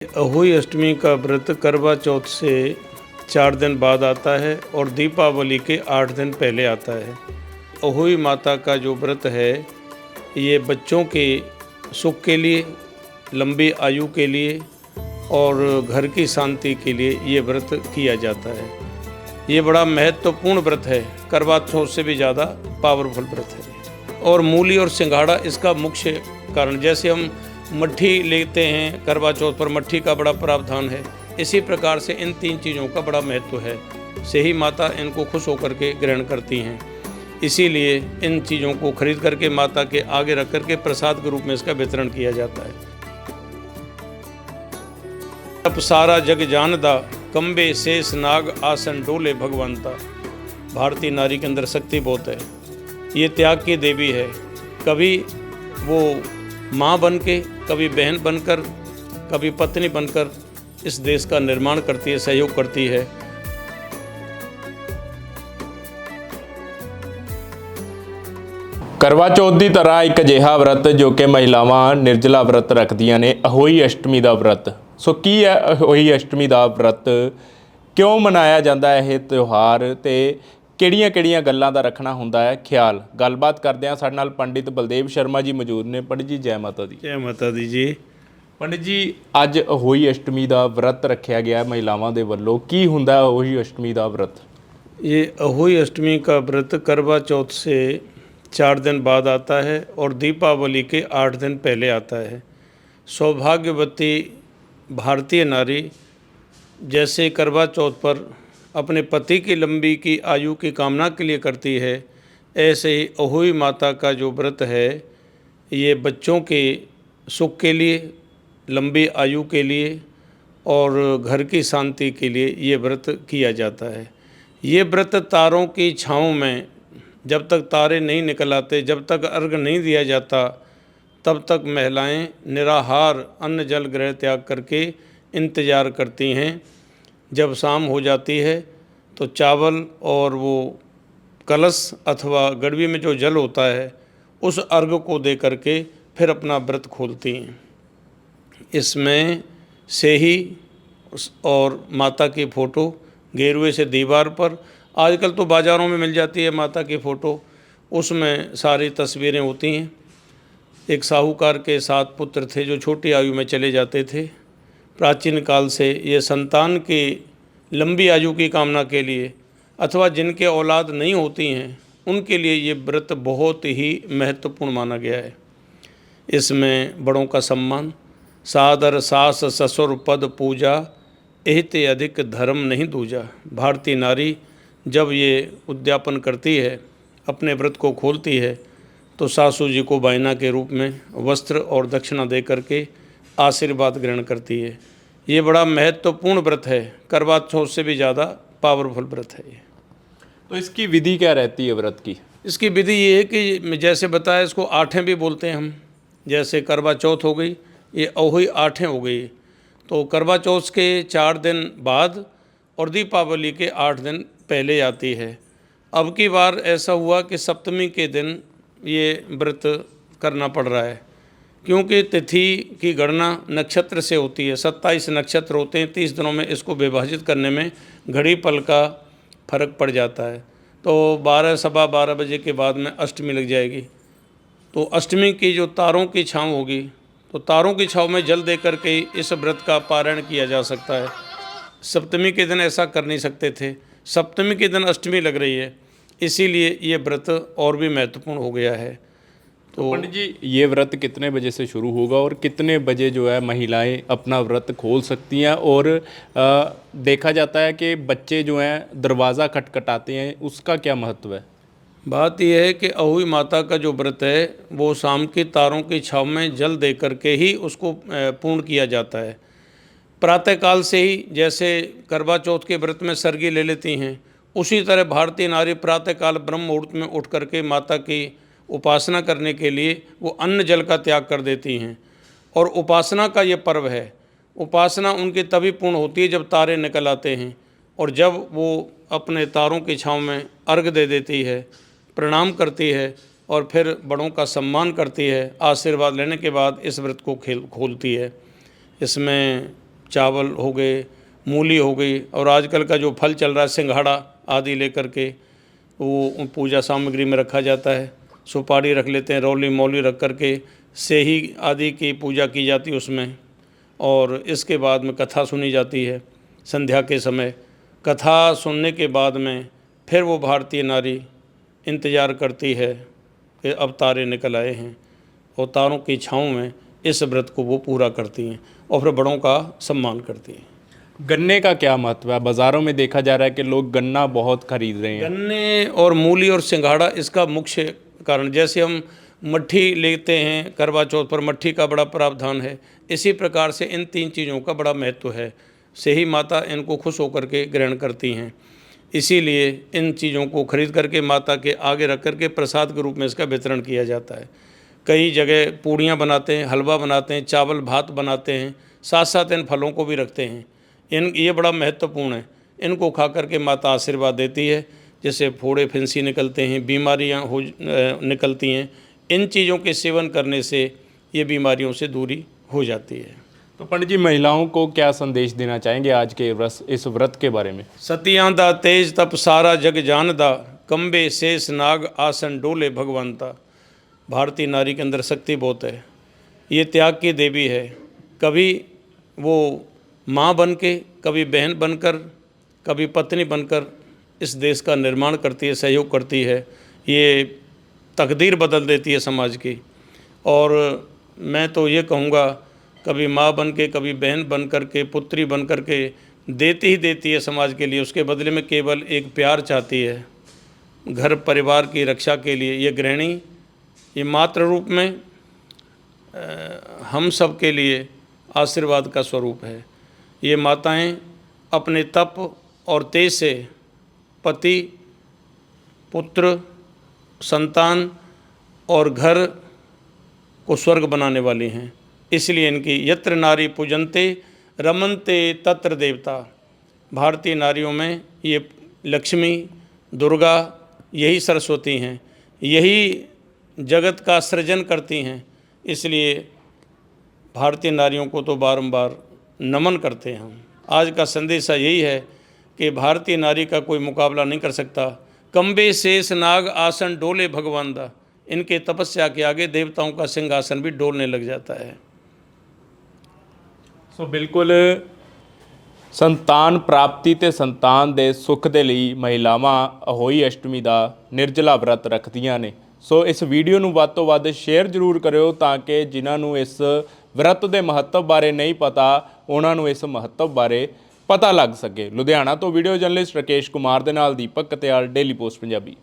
अहोई अष्टमी का व्रत करवा चौथ से 4 दिन बाद आता है और दीपावली के 8 दिन पहले आता है। अहोई माता का जो व्रत है ये बच्चों के सुख के लिए, लंबी आयु के लिए और घर की शांति के लिए ये व्रत किया जाता है। ये बड़ा महत्वपूर्ण व्रत है, करवा चौथ से भी ज़्यादा पावरफुल व्रत है। और मूली और सिंघाड़ा इसका मुख्य कारण, जैसे हम मट्ठी लेते हैं करवा चौथ पर, मट्ठी का बड़ा प्रावधान है, इसी प्रकार से इन 3 चीज़ों का बड़ा महत्व है। से ही माता इनको खुश होकर के ग्रहण करती हैं, इसीलिए इन चीज़ों को खरीद करके माता के आगे रख करके प्रसाद के रूप में इसका वितरण किया जाता है। अब सारा जग जानदा, कंबे शेष नाग आसन डोले भगवंता। भारतीय नारी के अंदर शक्ति बहुत है, ये त्याग की देवी है। कभी वो माँ बन के, कभी बहन बनकर, कभी पत्नी बनकर इस देश का निर्माण करती है, सहयोग करती है। करवा चौथ ਦੀ ਤਰ੍ਹਾਂ ਇੱਕ ਅਜਿਹਾ व्रत जो कि महिलावां निर्जला व्रत ਰੱਖਦੀਆਂ ਨੇ, ਅਹੋਈ ਅਸ਼ਟਮੀ ਦਾ व्रत। ਸੋ ਕੀ ਹੈ ਅਹੋਈ ਅਸ਼ਟਮੀ ਦਾ व्रत, ਕਿਉਂ ਮਨਾਇਆ ਜਾਂਦਾ ਹੈ ਇਹ ਤਿਉਹਾਰ ਤੇ ਕਿਹੜੀਆਂ-ਕਿਹੜੀਆਂ ਗੱਲਾਂ ਦਾ ਰੱਖਣਾ ਹੁੰਦਾ ਹੈ ਖਿਆਲ। ਗੱਲਬਾਤ ਕਰਦੇ ਹਾਂ, ਸਾਡੇ ਨਾਲ ਪੰਡਿਤ ਬਲਦੇਵ ਸ਼ਰਮਾ ਜੀ ਮੌਜੂਦ ਨੇ। ਪੰਡਿਤ ਜੀ ਜੈ ਮਾਤਾ ਦੀ। ਜੈ ਮਾਤਾ ਦੀ ਜੀ। ਪੰਡਿਤ ਜੀ, ਅੱਜ ਅਹੋਈ ਅਸ਼ਟਮੀ ਦਾ व्रत ਰੱਖਿਆ ਗਿਆ महिलावां ਦੇ ਵੱਲੋਂ, ਕੀ ਹੁੰਦਾ ਅਹੋਈ ਅਸ਼ਟਮੀ ਦਾ व्रत? ये अहोई अष्टमी का व्रत करवा चौथ से 4 दिन बाद आता है और दीपावली के 8 दिन पहले आता है। सौभाग्यवती भारतीय नारी जैसे करवा चौथ पर अपने पति की लंबी की आयु की कामना के लिए करती है, ऐसे ही अहोई माता का जो व्रत है ये बच्चों के सुख के लिए, लंबी आयु के लिए और घर की शांति के लिए ये व्रत किया जाता है। ये व्रत तारों की छाँव में, जब तक तारे नहीं निकल आते, जब तक अर्घ नहीं दिया जाता, तब तक महिलाएं निराहार अन्न जल ग्रह त्याग करके इंतज़ार करती हैं। जब शाम हो जाती है तो चावल और वो कलश अथवा गड़वी में जो जल होता है उस अर्घ को दे करके फिर अपना व्रत खोलती हैं। इसमें से ही और माता की फ़ोटो गेरुए से दीवार पर, आजकल तो बाज़ारों में मिल जाती है माता की फ़ोटो, उसमें सारी तस्वीरें होती हैं। एक साहूकार के 7 पुत्र थे जो छोटी आयु में चले जाते थे। प्राचीन काल से ये संतान की लंबी आयु की कामना के लिए अथवा जिनके औलाद नहीं होती हैं उनके लिए ये व्रत बहुत ही महत्वपूर्ण माना गया है। इसमें बड़ों का सम्मान, सादर सास ससुर पद पूजा, एहते अधिक धर्म नहीं दूजा। भारतीय नारी जब ये उद्यापन करती है, अपने व्रत को खोलती है, तो सासू जी को बायना के रूप में वस्त्र और दक्षिणा दे करके आशीर्वाद ग्रहण करती है। ये बड़ा महत्वपूर्ण व्रत है, करवा चौथ से भी ज़्यादा पावरफुल व्रत है ये। तो इसकी विधि क्या रहती है व्रत की? इसकी विधि ये है कि जैसे बताया, इसको आठें भी बोलते हैं हम। जैसे करवा चौथ हो गई, ये अहोई आठें हो गई। तो करवा चौथ के 4 दिन बाद और दीपावली के 8 दिन पहले आती है। अब की बार ऐसा हुआ कि सप्तमी के दिन ये व्रत करना पड़ रहा है, क्योंकि तिथि की गणना नक्षत्र से होती है। 27 नक्षत्र होते हैं, 30 दिनों में इसको विभाजित करने में घड़ी पल का फर्क पड़ जाता है। तो 12 सवा 12 बजे के बाद में अष्टमी लग जाएगी। तो अष्टमी की जो तारों की छाँव होगी, तो तारों की छाँव में जल दे करके इस व्रत का पारण किया जा सकता है। सप्तमी के दिन ऐसा कर नहीं सकते थे, सप्तमी के दिन अष्टमी लग रही है, इसीलिए ये व्रत और भी महत्वपूर्ण हो गया है। तो पंडित जी, ये व्रत कितने बजे से शुरू होगा और कितने बजे जो है महिलाएं अपना व्रत खोल सकती हैं? और देखा जाता है कि बच्चे जो हैं दरवाज़ा खटखटाते हैं, उसका क्या महत्व है? बात यह है कि अहोई माता का जो व्रत है वो शाम की तारों की छाँव में जल दे करके ही उसको पूर्ण किया जाता है। प्रातःकाल से ही, जैसे करवा चौथ के व्रत में सरगी ले लेती हैं, उसी तरह भारतीय नारी प्रातःकाल ब्रह्म मुहूर्त में उठ करके माता की उपासना करने के लिए वो अन्न जल का त्याग कर देती हैं। और उपासना का ये पर्व है। उपासना उनकी तभी पूर्ण होती है जब तारे निकल आते हैं, और जब वो अपने तारों की छाँव में अर्घ दे देती है, प्रणाम करती है और फिर बड़ों का सम्मान करती है। आशीर्वाद लेने के बाद इस व्रत को खोलती है। इसमें चावल हो गए, मूली हो गई, और आजकल का जो फल चल रहा है सिंघाड़ा आदि लेकर के वो पूजा सामग्री में रखा जाता है। सुपारी रख लेते हैं, रौली मौली रख कर के सेही आदि की पूजा की जाती है उसमें। और इसके बाद में कथा सुनी जाती है संध्या के समय। कथा सुनने के बाद में फिर वो भारतीय नारी इंतज़ार करती है कि अब तारे निकल आए हैं, और तारों की छाँव में इस व्रत को वो पूरा करती हैं और फिर बड़ों का सम्मान करती हैं। गन्ने का क्या महत्व है? बाज़ारों में देखा जा रहा है कि लोग गन्ना बहुत खरीद रहे हैं। गन्ने और मूली और सिंघाड़ा इसका मुख्य कारण, जैसे हम मट्ठी लेते हैं करवा चौथ पर, मट्ठी का बड़ा प्रावधान है, इसी प्रकार से इन 3 चीज़ों का बड़ा महत्व है। से ही माता इनको खुश होकर के ग्रहण करती हैं, इसीलिए इन चीज़ों को खरीद करके माता के आगे रख करके प्रसाद के रूप में इसका वितरण किया जाता है। कई जगह पूड़ियाँ बनाते हैं, हलवा बनाते हैं, चावल भात बनाते हैं, साथ साथ इन फलों को भी रखते हैं। ये बड़ा महत्वपूर्ण है। इनको खा करके माता आशीर्वाद देती है, जैसे फोड़े फिंसी निकलते हैं, बीमारियां निकलती हैं। इन चीज़ों के सेवन करने से ये बीमारियों से दूरी हो जाती है। तो पंडित जी, महिलाओं को क्या संदेश देना चाहेंगे आज के इस व्रत के बारे में? सतियां दा तेज तप सारा जग जानदा, कंबे शेष नाग आसन डोले भगवंता। भारतीय नारी के अंदर शक्ति बहुत है, ये त्याग की देवी है। कभी वो माँ बन के, कभी बहन बनकर, कभी पत्नी बनकर इस देश का निर्माण करती है, सहयोग करती है। ये तकदीर बदल देती है समाज की। और मैं तो ये कहूँगा, कभी माँ बन के, कभी बहन बन कर के, पुत्री बन कर के देती ही देती है समाज के लिए। उसके बदले में केवल एक प्यार चाहती है, घर परिवार की रक्षा के लिए। ये गृहिणी, ये मातृ रूप में हम सब के लिए आशीर्वाद का स्वरूप है। ये माताएं अपने तप और तेज से पति, पुत्र, संतान और घर को स्वर्ग बनाने वाली हैं। इसलिए इनकी यत्र नारी पूजन्ते रमन्ते तत्र देवता। भारतीय नारियों में ये लक्ष्मी, दुर्गा, यही सरस्वती हैं, यही जगत का सृजन करती हैं। इसलिए भारतीय नारियों को तो बारंबार नमन करते हैं हम। आज का संदेशा यही है कि भारतीय नारी का कोई मुकाबला नहीं कर सकता। कंबे शेष नाग आसन डोले भगवानदा। इनके तपस्या के आगे देवताओं का सिंहासन भी डोलने लग जाता है। ਸੋ ਬਿਲਕੁਲ ਸੰਤਾਨ ਪ੍ਰਾਪਤੀ ਤੇ ਸੰਤਾਨ ਦੇ ਸੁੱਖ ਦੇ ਲਈ ਮਹਿਲਾਵਾਂ ਅਹੋਈ ਅਸ਼ਟਮੀ ਦਾ ਨਿਰਜਲਾ ਵਰਤ ਰੱਖਦੀਆਂ ਨੇ। ਸੋ ਇਸ ਵੀਡੀਓ ਨੂੰ ਵੱਧ ਤੋਂ ਵੱਧ ਸ਼ੇਅਰ ਜ਼ਰੂਰ ਕਰਿਓ ਤਾਂ ਕਿ ਜਿਨ੍ਹਾਂ ਨੂੰ ਇਸ ਵਰਤ ਦੇ ਮਹੱਤਵ ਬਾਰੇ ਨਹੀਂ ਪਤਾ ਉਹਨਾਂ ਨੂੰ ਇਸ ਮਹੱਤਵ ਬਾਰੇ ਪਤਾ ਲੱਗ ਸਕੇ। ਲੁਧਿਆਣਾ ਤੋਂ ਵੀਡੀਓ ਜਰਨਲਿਸਟ ਰਾਕੇਸ਼ ਕੁਮਾਰ ਦੇ ਨਾਲ ਦੀਪਕ ਕਤਿਆਲ, ਡੇਲੀ ਪੋਸਟ ਪੰਜਾਬੀ।